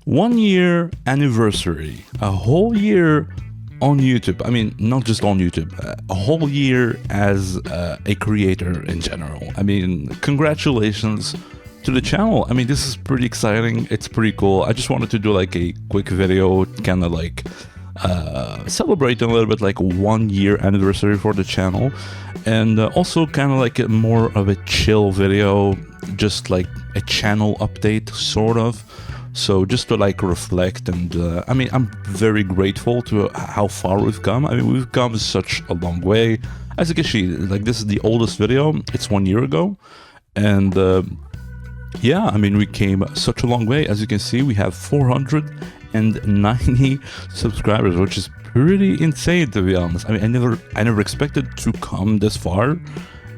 1 year anniversary, a whole year on YouTube. I mean, not just on YouTube, a whole year as a creator in general. I mean, congratulations to the channel. I mean, this is pretty exciting. It's pretty cool. I just wanted to do like a quick video, kind of like celebrating a little bit like 1 year anniversary for the channel, and also kind of like more of a chill video, just like a channel update sort of. So just to like reflect, and I mean, I'm very grateful to how far we've come. I mean, we've come such a long way. As you can see, like this is the oldest video. It's 1 year ago, and yeah, I mean, we came such a long way. As you can see, we have 490 subscribers, which is pretty insane, to be honest. I mean, I never expected to come this far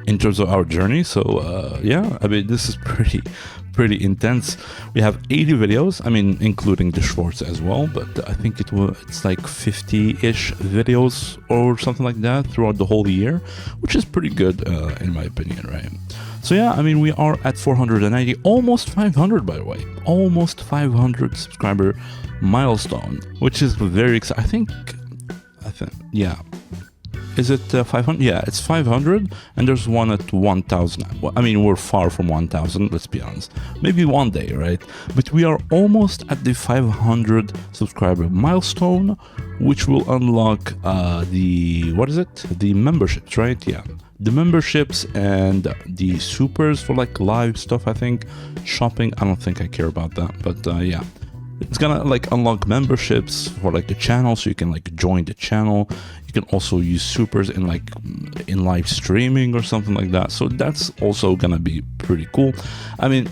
in terms of our journey. So yeah, I mean, this is pretty intense. We have 80 videos, I mean, including the shorts as well, but I think it's like 50-ish videos or something like that throughout the whole year, which is pretty good in my opinion, right? So yeah, I mean, we are at 490, almost 500, by the way, almost 500 subscriber milestone, which is very exciting. I think, yeah. Is it 500? Yeah, it's 500, and there's one at 1,000. Well, I mean, we're far from 1,000, let's be honest. Maybe one day, right? But we are almost at the 500 subscriber milestone, which will unlock the memberships, right? Yeah, the memberships and the supers for like live stuff, I think. Shopping, I don't think I care about that, but yeah. It's gonna like unlock memberships for like the channel, so you can like join the channel. You can also use supers in like in live streaming or something like that. So that's also gonna be pretty cool. I mean,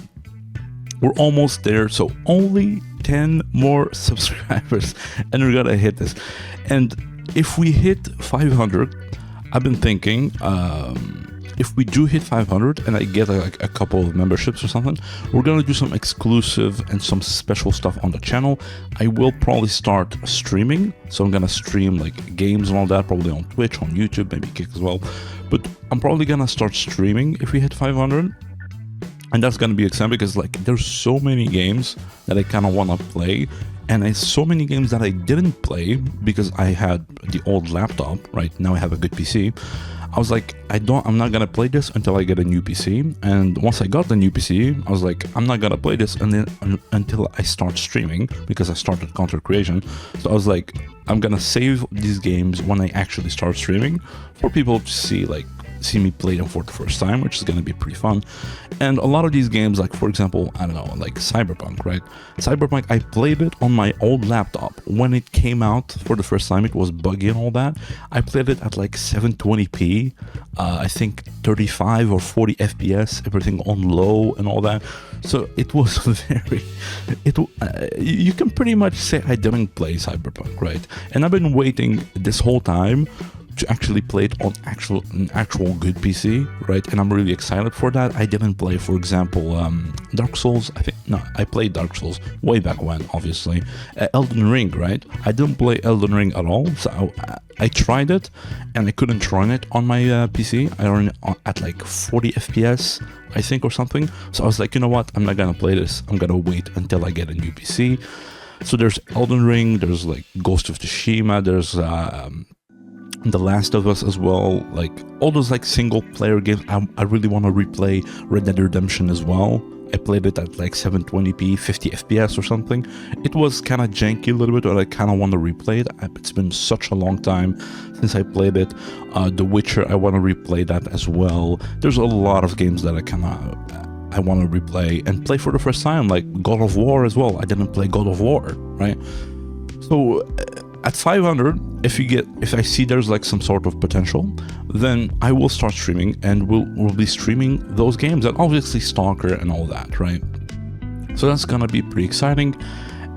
we're almost there, so only 10 more subscribers and we're gonna hit this. And if we hit 500, I've been thinking, if we do hit 500 and I get like a couple of memberships or something, we're gonna do some exclusive and some special stuff on the channel. I will probably start streaming, so I'm gonna stream like games and all that, probably on Twitch, on YouTube, maybe Kick as well. But I'm probably gonna start streaming if we hit 500, and that's gonna be exciting because like there's so many games that I kind of wanna play. And there's so many games that I didn't play because I had the old laptop. Right now I have a good PC. I was like, I'm not gonna play this until I get a new PC. And once I got the new PC, I was like, I'm not gonna play this until I start streaming, because I started content creation. So I was like, I'm gonna save these games when I actually start streaming for people to see me play them for the first time, which is going to be pretty fun. And a lot of these games, like for example, I don't know, like Cyberpunk, right? Cyberpunk, I played it on my old laptop. When it came out for the first time, it was buggy and all that. I played it at like 720p, I think 35 or 40 FPS, everything on low and all that. So it was you can pretty much say I didn't play Cyberpunk, right? And I've been waiting this whole time to actually play it on an actual good PC, right? And I'm really excited for that. I didn't play, for example, Dark Souls. I played Dark Souls way back when, obviously. Elden Ring, right? I didn't play Elden Ring at all. So I tried it and I couldn't run it on my PC. I ran it at like 40 FPS, I think, or something. So I was like, you know what? I'm not gonna play this. I'm gonna wait until I get a new PC. So there's Elden Ring, there's like Ghost of Tsushima, there's The Last of Us as well, like all those like single player games. I really want to replay Red Dead Redemption as well. I played it at like 720p, 50 FPS or something. It was kind of janky a little bit, but I kind of want to replay it. It's been such a long time since I played it. The Witcher, I want to replay that as well. There's a lot of games that I want to replay and play for the first time, like God of War as well. I didn't play God of War, right? So at 500, if I see there's like some sort of potential, then I will start streaming, and we'll be streaming those games, and obviously Stalker and all that, right? So that's gonna be pretty exciting.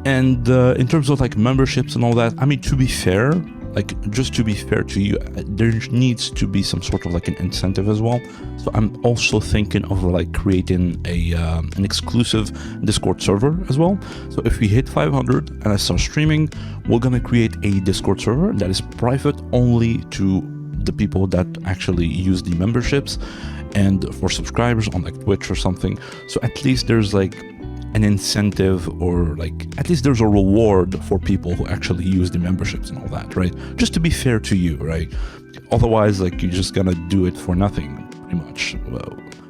And in terms of like memberships and all that, I mean, to be fair, like just to be fair to you, there needs to be some sort of like an incentive as well. So I'm also thinking of like creating an exclusive Discord server as well. So if we hit 500 and I start streaming, we're gonna create a Discord server that is private only to the people that actually use the memberships, and for subscribers on like Twitch or something. So at least there's like an incentive, or like at least there's a reward for people who actually use the memberships and all that, right? Just to be fair to you, right? Otherwise, like, you're just gonna do it for nothing, pretty much.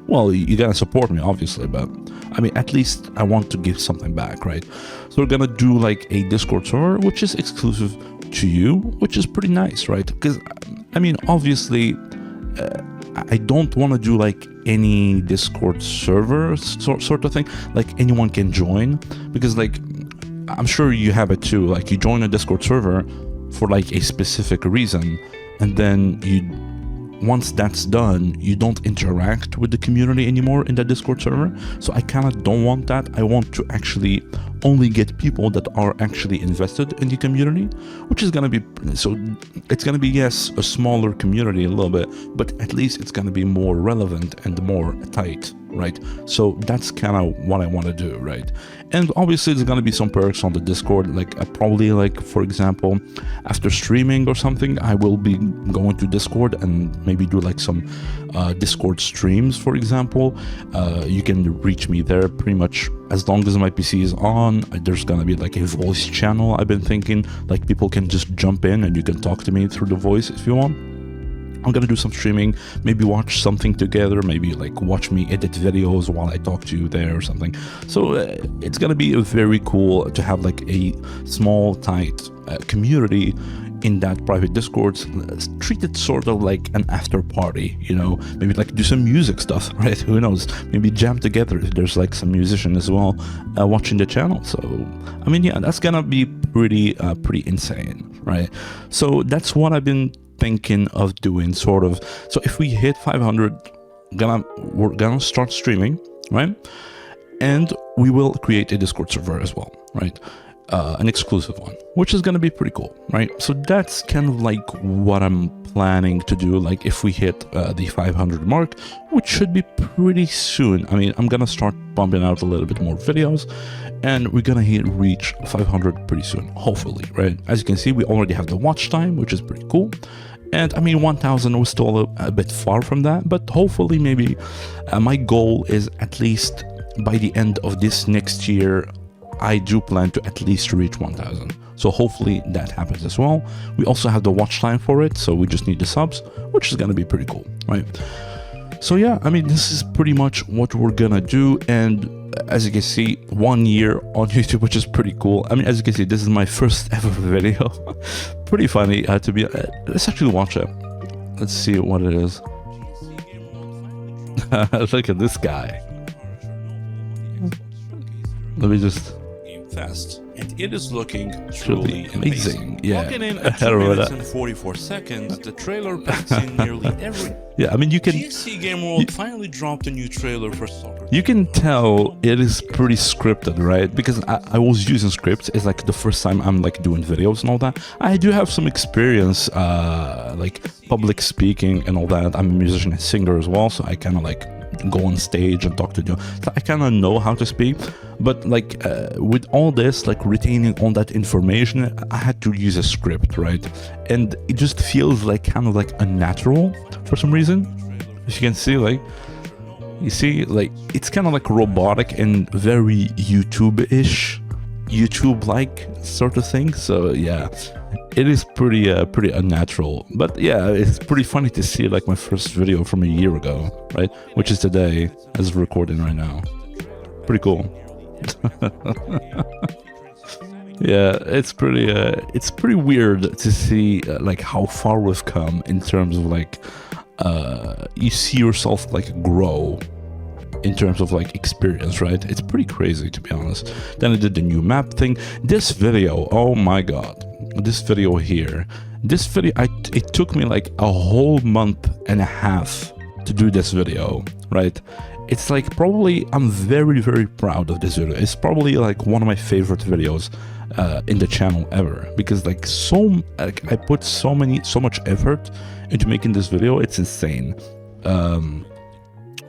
Well, you gotta support me, obviously, but I mean, at least I want to give something back, right? So we're gonna do like a Discord server, which is exclusive to you, which is pretty nice, right? Because I mean, obviously, I don't want to do like any Discord server sort of thing, like anyone can join, because like I'm sure you have it too, like you join a Discord server for like a specific reason, and then once that's done, you don't interact with the community anymore in that Discord server. So I kind of don't want that. I want to actually only get people that are actually invested in the community, which is going to be, so it's going to be, yes, a smaller community a little bit, but at least it's going to be more relevant and more tight, right? So that's kind of what I want to do, right? And obviously there's going to be some perks on the Discord, like probably, like, for example, after streaming or something, I will be going to Discord and maybe do like some Discord streams, for example. You can reach me there pretty much as long as my PC is on. There's gonna be like a voice channel, I've been thinking, like people can just jump in and you can talk to me through the voice if you want. I'm gonna do some streaming, maybe watch something together, maybe like watch me edit videos while I talk to you there or something. So it's gonna be very cool to have like a small, tight community in that private Discord. Treat it sort of like an after party, you know, maybe like do some music stuff, right? Who knows, maybe jam together if there's like some musician as well watching the channel. So I mean, yeah, that's gonna be pretty insane, right? So that's what I've been thinking of doing, sort of. So if we hit 500, we're gonna start streaming, right? And we will create a Discord server as well, right? An exclusive one, which is going to be pretty cool, right? So that's kind of like what I'm planning to do, like if we hit the 500 mark, which should be pretty soon. I mean, I'm going to start pumping out a little bit more videos, and we're going to reach 500 pretty soon, hopefully, right? As you can see, we already have the watch time, which is pretty cool. And I mean, 1000 was still a bit far from that, but hopefully maybe my goal is at least by the end of this next year, I do plan to at least reach 1000. So hopefully that happens as well. We also have the watch time for it, so we just need the subs, which is gonna be pretty cool, right? So yeah, I mean, this is pretty much what we're gonna do. And as you can see, 1 year on YouTube, which is pretty cool. I mean, as you can see, this is my first ever video. Pretty funny to be. Let's actually watch it. Let's see what it is. Look at this guy. Let me just fast, and it is looking truly amazing. Yeah, Logging in at 2 minutes and 44 seconds, the trailer packs in nearly every. Yeah, I mean, you can. GSC Game World finally dropped a new trailer for soccer. You can tell it is pretty scripted, right? Because I was using scripts. It's like the first time I'm like doing videos and all that. I do have some experience, like public speaking and all that. I'm a musician and singer as well, so I kind of like go on stage and talk to you. So I kind of know how to speak, but like with all this, like retaining all that information, I had to use a script, right? And it just feels like kind of like unnatural for some reason. As you can see, like, you see, like, it's kind of like robotic and very YouTube-ish, YouTube-like sort of thing. So yeah, it is pretty unnatural, but yeah, it's pretty funny to see like my first video from a year ago, right? Which is today, as we're recording right now. Pretty cool. Yeah, it's pretty weird to see like how far we've come in terms of like you see yourself like grow in terms of like experience, right? It's pretty crazy, to be honest. Then I did the new map thing. This video, oh my god, this video here, this video, it took me like a whole month and a half to do this video, right? It's like probably, I'm very proud of this video. It's probably like one of my favorite videos in the channel ever, because like I put so much effort into making this video. It's insane.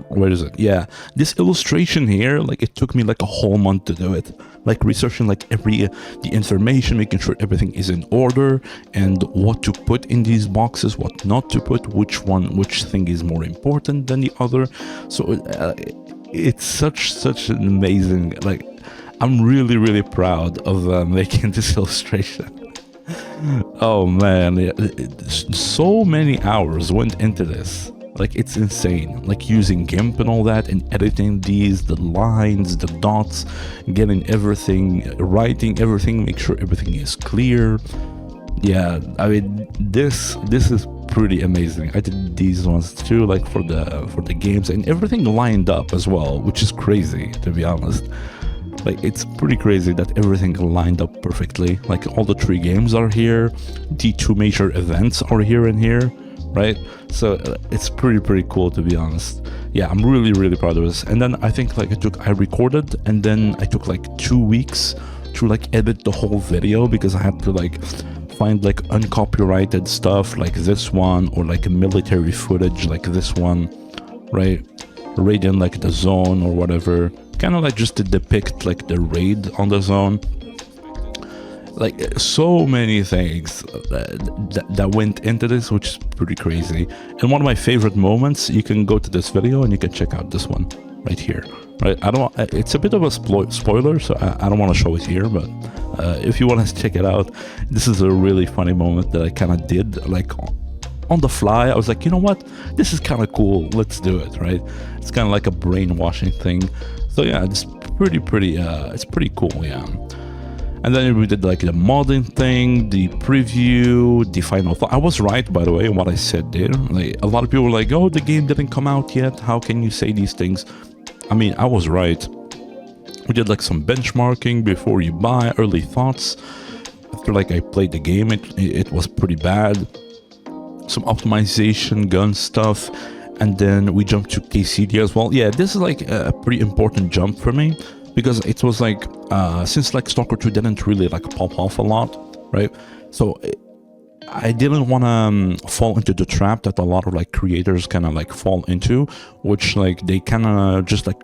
Where is it? Yeah, this illustration here, like it took me like a whole month to do it, like researching like the information, making sure everything is in order, and what to put in these boxes, what not to put, which thing is more important than the other. So it's such an amazing, like, I'm really, really proud of making this illustration. Oh man, so many hours went into this. Like, it's insane. Like, using GIMP and all that, and editing these, the lines, the dots, getting everything, writing everything, make sure everything is clear. Yeah, I mean, this is pretty amazing. I did these ones too, like for the games, and everything lined up as well, which is crazy, to be honest. Like, it's pretty crazy that everything lined up perfectly. Like, all the 3 games are here, the 2 major events are here and here, right? So it's pretty cool, to be honest. Yeah, I'm really proud of this. And then I think like I recorded, and then I took like 2 weeks to like edit the whole video, because I had to like find like uncopyrighted stuff like this one, or like military footage like this one, right? Raid in like the zone or whatever, kind of like just to depict like the raid on the zone. Like, so many things that went into this, which is pretty crazy. And one of my favorite moments, you can go to this video and you can check out this one right here, right? It's a bit of a spoiler, so I don't want to show it here, but if you want to check it out, this is a really funny moment that I kind of did like on the fly. I was like, you know what, this is kind of cool, let's do it, right? It's kind of like a brainwashing thing. So yeah, it's it's pretty cool, yeah. And then we did like the modding thing, the preview, the final thought. I was right, by the way, in what I said there. Like, a lot of people were like, oh, the game didn't come out yet, how can you say these things? I mean, I was right. We did like some benchmarking before you buy, early thoughts. After like I played the game, it was pretty bad. Some optimization, gun stuff. And then we jumped to KCD as well. Yeah, this is like a pretty important jump for me, because it was like, since like Stalker 2 didn't really like pop off a lot, right? So I didn't want to fall into the trap that a lot of like creators kind of like fall into, which like they kind of just like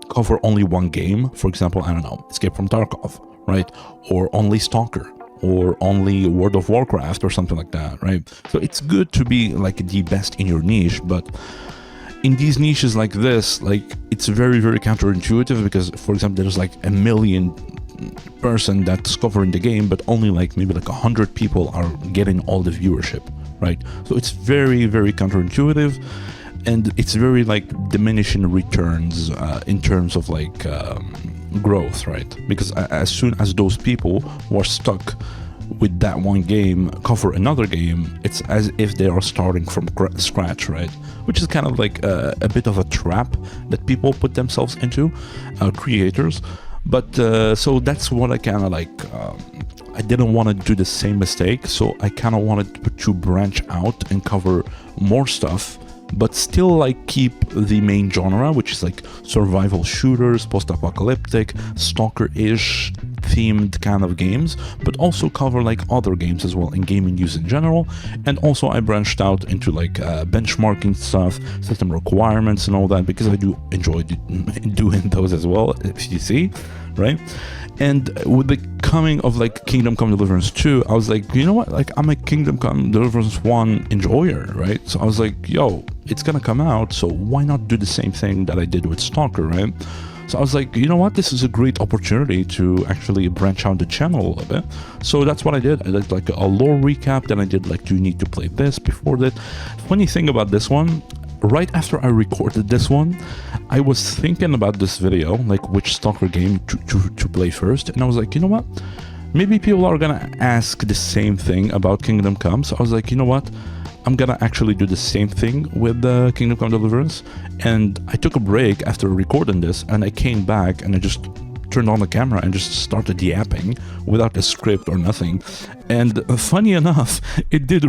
cover only one game. For example, I don't know, Escape from Tarkov, right? Or only Stalker, or only World of Warcraft, or something like that, right? So it's good to be like the best in your niche, but in these niches like this, like, it's very counterintuitive, because for example, there's like a million person that's covering the game, but only like maybe like 100 people are getting all the viewership, right? So it's very counterintuitive, and it's very like diminishing returns in terms of like growth, right? Because as soon as those people who are stuck with that one game cover another game, it's as if they are starting from scratch, right? Which is kind of like a bit of a trap that people put themselves into, creators. But so that's what I kind of like, I didn't want to do the same mistake, so I kind of wanted to branch out and cover more stuff, but still like keep the main genre, which is like survival shooters, post-apocalyptic, stalker-ish themed kind of games, but also cover like other games as well, in gaming news in general. And also I branched out into like benchmarking stuff, system requirements and all that, because I do enjoy doing those as well, if you see, right? And with the coming of like Kingdom Come Deliverance 2, I was like, you know what, like, I'm a Kingdom Come Deliverance 1 enjoyer, right? So I was like, yo, it's gonna come out, so why not do the same thing that I did with Stalker, right? So I was like, you know what, this is a great opportunity to actually branch out the channel a little bit. So that's what I did. I did like a lore recap, then I did like, do you need to play this before that? Funny thing about this one, right after I recorded this one, I was thinking about this video, like which Stalker game to play first, and I was like, you know what, maybe people are gonna ask the same thing about Kingdom Come, so I was like, you know what, I'm gonna actually do the same thing with Kingdom Come Deliverance. And I took a break after recording this, and I came back and I just turned on the camera and just started yapping without a script or nothing. And funny enough, it did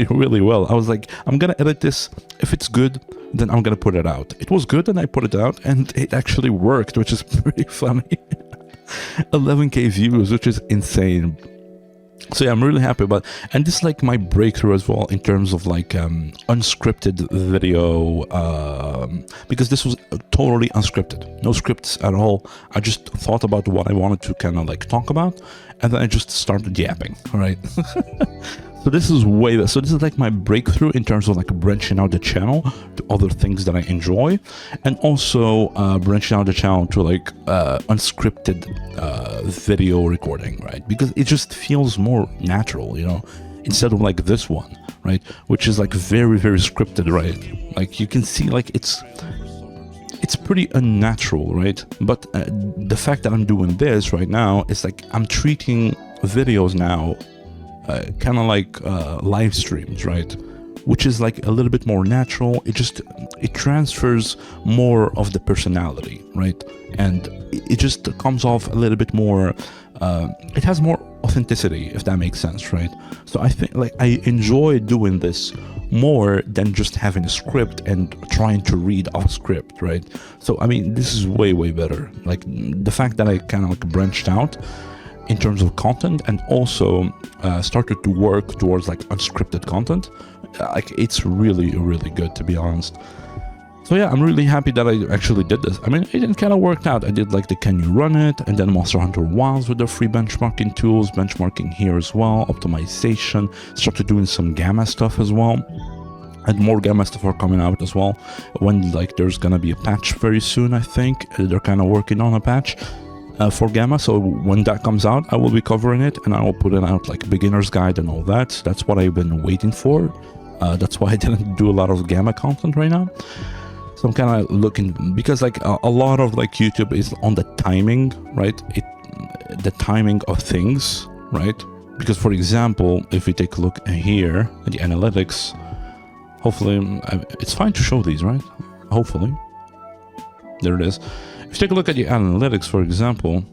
really well. I was like, I'm gonna edit this. If it's good, then I'm gonna put it out. It was good, and I put it out, and it actually worked, which is pretty funny. 11k views, which is insane. So yeah, I'm really happy about, and this is like my breakthrough as well in terms of like unscripted video, because this was totally unscripted, no scripts at all. I just thought about what I wanted to kind of like talk about, and then I just started yapping, all right? So this is way better. So this is like my breakthrough in terms of like branching out the channel to other things that I enjoy, and also branching out the channel to like unscripted video recording, right? Because it just feels more natural, you know, instead of like this one, right? Which is like very, very scripted, right? Like you can see like it's pretty unnatural, right? But the fact that I'm doing this right now is like I'm treating videos now kind of like live streams, right? Which is like a little bit more natural. It transfers more of the personality, right? And it just comes off a little bit more, it has more authenticity, if that makes sense, right? So I think like I enjoy doing this more than just having a script and trying to read off script, right? So I mean, this is way, way better. Like the fact that I kind of like branched out in terms of content and also started to work towards like unscripted content, like it's really, really good, to be honest. So yeah, I'm really happy that I actually did this. I mean, it kind of worked out. I did like the Can You Run It, and then Monster Hunter Wilds with the free benchmarking tools, benchmarking here as well, optimization, started doing some gamma stuff as well. And more gamma stuff are coming out as well. When like there's gonna be a patch very soon, I think. They're kind of working on a patch for gamma, so when that comes out I will be covering it, and I will put it out like beginner's guide and all that. That's what I've been waiting for. That's why I didn't do a lot of gamma content right now. So I'm kind of looking, because like a lot of like YouTube is on the timing, right? The timing of things, right? Because for example, if we take a look here at the analytics, hopefully it's fine to show these, right? Hopefully. There it is. If you take a look at the analytics, for example,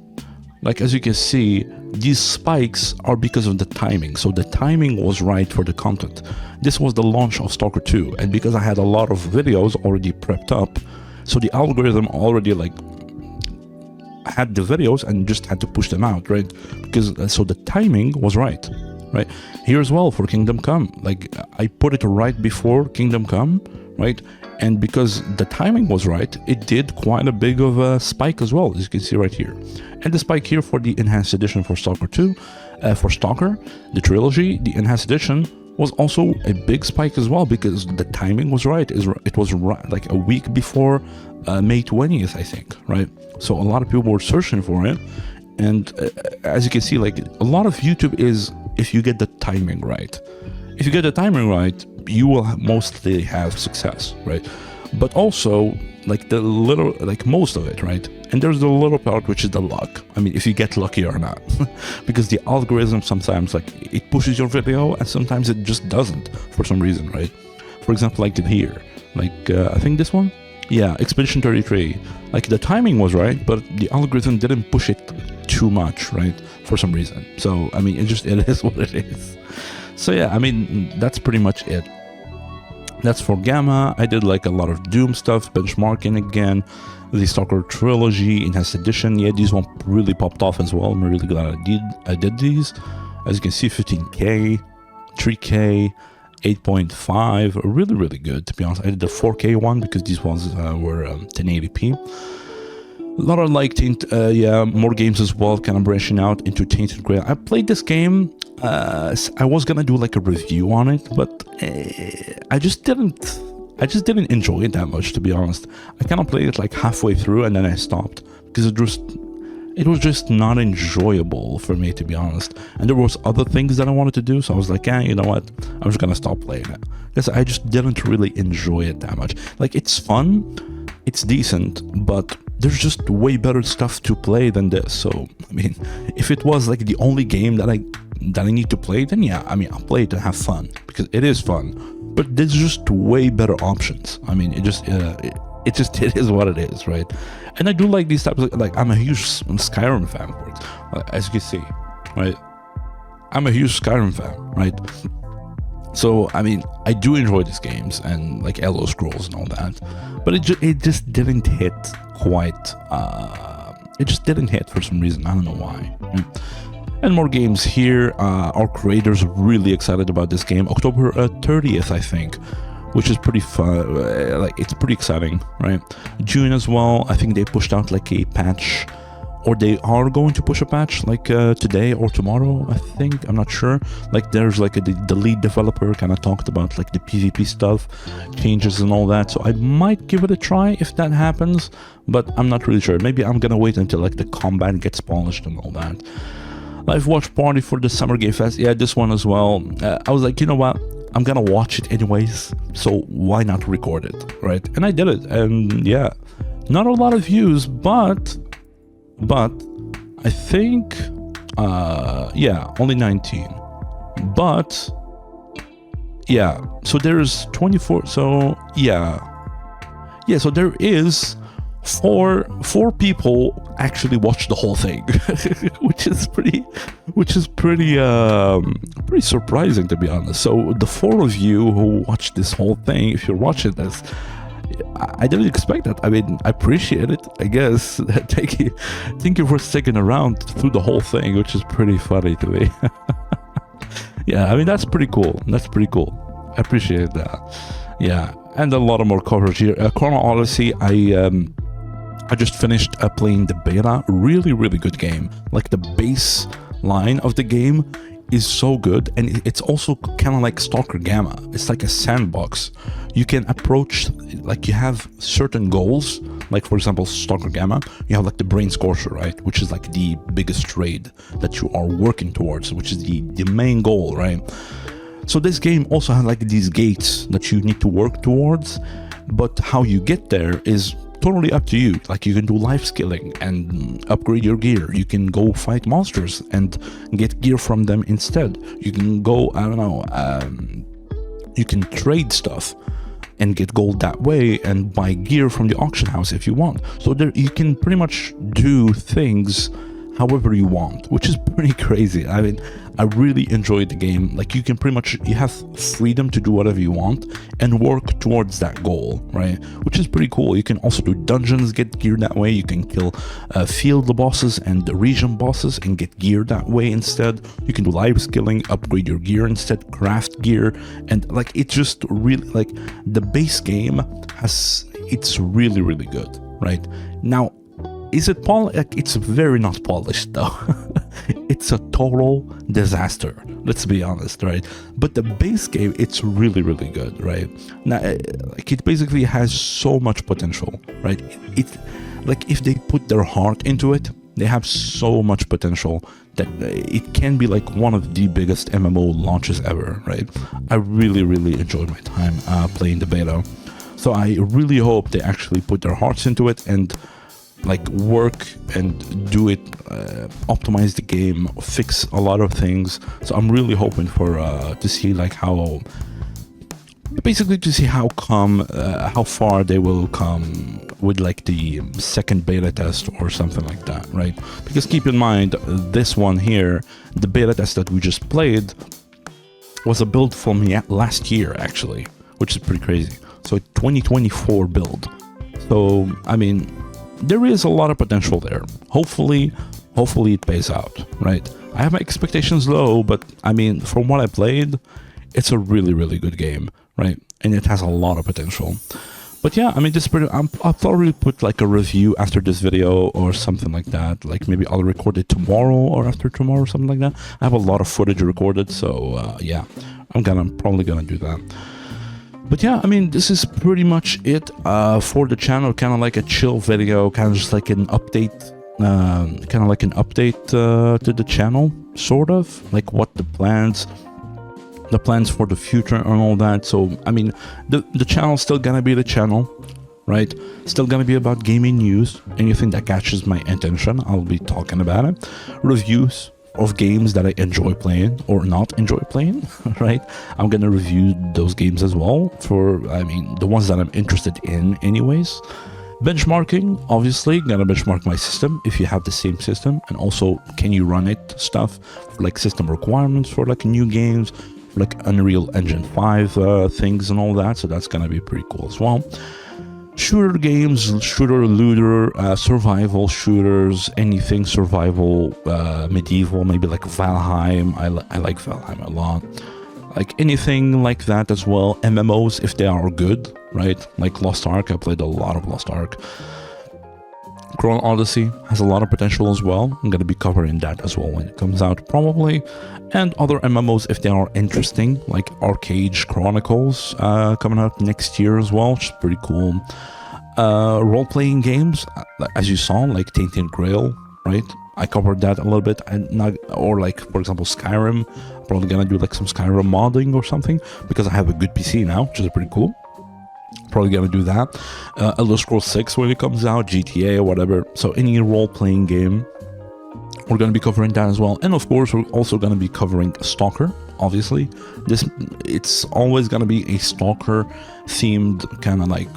like as you can see, these spikes are because of the timing. So the timing was right for the content. This was the launch of Stalker 2, and because I had a lot of videos already prepped up, so the algorithm already like had the videos and just had to push them out, right? Because so the timing was right? Here as well for Kingdom Come, like I put it right before Kingdom Come, right? And because the timing was right, it did quite a big of a spike as well, as you can see right here. And the spike here for the Enhanced Edition for Stalker 2, for Stalker, the trilogy, the Enhanced Edition was also a big spike as well, because the timing was right. It was right, like a week before May 20th, I think, right? So a lot of people were searching for it. And as you can see, like a lot of YouTube is if you get the timing right. If you get the timing right, you will mostly have success, right? But also like the little, like most of it, right? And there's the little part which is the luck. I mean, if you get lucky or not, because the algorithm sometimes like it pushes your video and sometimes it just doesn't for some reason, right? For example, like here, like I think this one, yeah, Expedition 33. Like the timing was right, but the algorithm didn't push it too much, right? For some reason. So I mean, it is what it is. So yeah, I mean, that's pretty much it. That's for Gamma. I did like a lot of Doom stuff, benchmarking again, the Stalker Trilogy, Enhanced Edition. Yeah, these one really popped off as well. I'm really glad I did these. As you can see, 15K, 3K, 8.5, really, really good, to be honest. I did the 4K one because these ones were 1080p. A lot of like, yeah, more games as well, kind of branching out into Tainted Grail. I played this game. I was gonna do like a review on it, but I just didn't enjoy it that much, to be honest. I kind of played it like halfway through and then I stopped because it was just not enjoyable for me, to be honest. And there was other things that I wanted to do, so I was like, you know what, I'm just gonna stop playing it because I just didn't really enjoy it that much. Like, it's fun, it's decent, but there's just way better stuff to play than this. So I mean, if it was like the only game that I need to play, then yeah, I mean, I'll play it and have fun because it is fun. But there's just way better options. I mean, it is what it is, right? And I do like these types of, like, I'm a huge Skyrim fan, for it, as you can see, right? I'm a huge Skyrim fan, right? So I mean, I do enjoy these games and like Elder Scrolls and all that, but it just didn't hit quite. It just didn't hit for some reason. I don't know why. And more games here. Our creators are really excited about this game. October 30th, I think, which is pretty fun. Like, it's pretty exciting, right? June as well. I think they pushed out like a patch or they are going to push a patch like today or tomorrow, I think. I'm not sure. Like there's like the lead developer kind of talked about like the PvP stuff, changes and all that. So I might give it a try if that happens, but I'm not really sure. Maybe I'm gonna wait until like the combat gets polished and all that. Live watch party for the Summer Game Fest. Yeah, this one as well. I was like, you know what? I'm gonna watch it anyways, so why not record it, right? And I did it, and yeah, not a lot of views, but I think, yeah, only 19. But yeah, so there's 24. So yeah, so there is four people actually watched the whole thing, which is pretty surprising, to be honest. So the 4 of you who watched this whole thing, if you're watching this, I didn't expect that. I mean, I appreciate it, I guess. Thank you for sticking around through the whole thing, which is pretty funny to me. Yeah, I mean, that's pretty cool. I appreciate that. Yeah, and a lot of more coverage here. Chrono Odyssey, I just finished playing the beta. Really good game. Like the base line of the game is so good, and it's also kind of like Stalker Gamma. It's like a sandbox. You can approach, like you have certain goals, like for example Stalker Gamma, you have like the Brain Scorcher, right, which is like the biggest raid that you are working towards, which is the main goal, right? So this game also has like these gates that you need to work towards, but how you get there is totally up to you. Like you can do life skilling and upgrade your gear. You can go fight monsters and get gear from them instead. You can go, I don't know, you can trade stuff and get gold that way and buy gear from the auction house if you want. So there you can pretty much do things however you want, which is pretty crazy. I mean, I really enjoyed the game. Like you can pretty much, you have freedom to do whatever you want and work towards that goal, right? Which is pretty cool. You can also do dungeons, get gear that way. You can kill field bosses and the region bosses and get gear that way instead. You can do life skilling, upgrade your gear instead, craft gear, and like it's just really like the base game it's really good, right? Now, is it polished? It's very not polished though. It's a total disaster, let's be honest, right? But the base game, it's really good, right? Now, like it basically has so much potential, right? It like if they put their heart into it, they have so much potential that it can be like one of the biggest MMO launches ever, right? I really enjoyed my time playing the beta. So I really hope they actually put their hearts into it and like work and do it, optimize the game, fix a lot of things. So I'm really hoping for to see like how, basically to see how far they will come with like the second beta test or something like that, right? Because keep in mind, this one here, the beta test that we just played was a build from last year actually, which is pretty crazy. So 2024 build. So I mean, there is a lot of potential there. Hopefully it pays out, right? I have my expectations low, but I mean, from what I played, it's a really good game, right? And it has a lot of potential. But yeah, I mean, I'll probably put like a review after this video or something like that. Like maybe I'll record it tomorrow or after tomorrow or something like that. I have a lot of footage recorded, so yeah, I'm probably gonna do that. But yeah, I mean, this is pretty much it for the channel. Kind of like a chill video, kind of just like an update, to the channel, sort of like what the plans for the future and all that. So I mean, the channel's still gonna be the channel, right? Still gonna be about gaming news. Anything that catches my attention, I'll be talking about it. Reviews of games that I enjoy playing or not enjoy playing, right? I'm gonna review those games as well, the ones that I'm interested in anyways. Benchmarking, obviously, gonna benchmark my system if you have the same system, and also can you run it stuff for like system requirements for like new games, for like Unreal Engine 5 things and all that, so that's gonna be pretty cool as well. Shooter games, looter, survival shooters, anything survival, medieval, maybe like Valheim. I like Valheim a lot. Like anything like that as well. MMOs, if they are good, right? Like Lost Ark, I played a lot of Lost Ark. Chrono Odyssey has a lot of potential as well. I'm going to be covering that as well when it comes out, probably. And other MMOs, if they are interesting, like Arcade Chronicles coming out next year as well, which is pretty cool. Role-playing games, as you saw, like Tainted Grail, right? I covered that a little bit, and not, or like, for example, Skyrim. I'm probably going to do like some Skyrim modding or something, because I have a good PC now, which is pretty cool. Probably gonna do that. Elder Scrolls 6 when it comes out, GTA or whatever. So any role-playing game, we're gonna be covering that as well. And of course, we're also gonna be covering Stalker. Obviously, it's always gonna be a Stalker themed kind of like.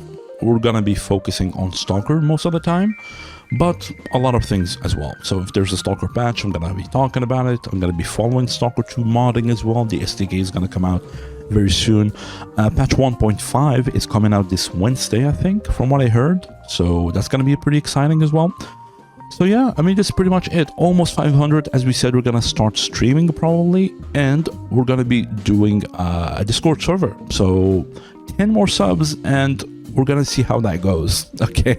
We're gonna be focusing on Stalker most of the time, but a lot of things as well. So if there's a Stalker patch, I'm gonna be talking about it. I'm gonna be following Stalker 2 modding as well. The SDK is gonna come out very soon. Patch 1.5 is coming out this Wednesday, I think, from what I heard. So that's going to be pretty exciting as well. So yeah, I mean, that's pretty much it. Almost 500. As we said, we're going to start streaming probably. And we're going to be doing a Discord server. So 10 more subs and we're gonna see how that goes. Okay,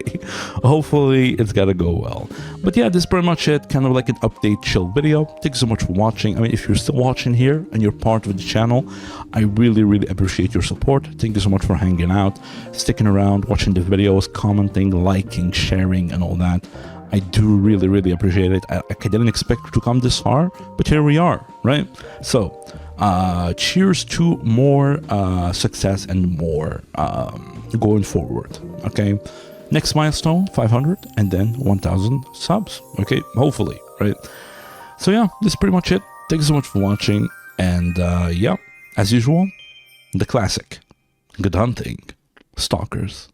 hopefully it's gonna go well. But yeah, this is pretty much it. Kind of like an update chill video. Thank you so much for watching. I mean, if you're still watching here and you're part of the channel, I really appreciate your support. Thank you so much for hanging out, sticking around, watching the videos, commenting, liking, sharing, and all that. I do really appreciate it. I didn't expect to come this far, but here we are, right? So cheers to more success and more going forward. Okay, next milestone 500 and then 1000 subs. Okay, hopefully, right? So yeah, this is pretty much it. Thank you so much for watching, and yeah, as usual, the classic: good hunting, stalkers.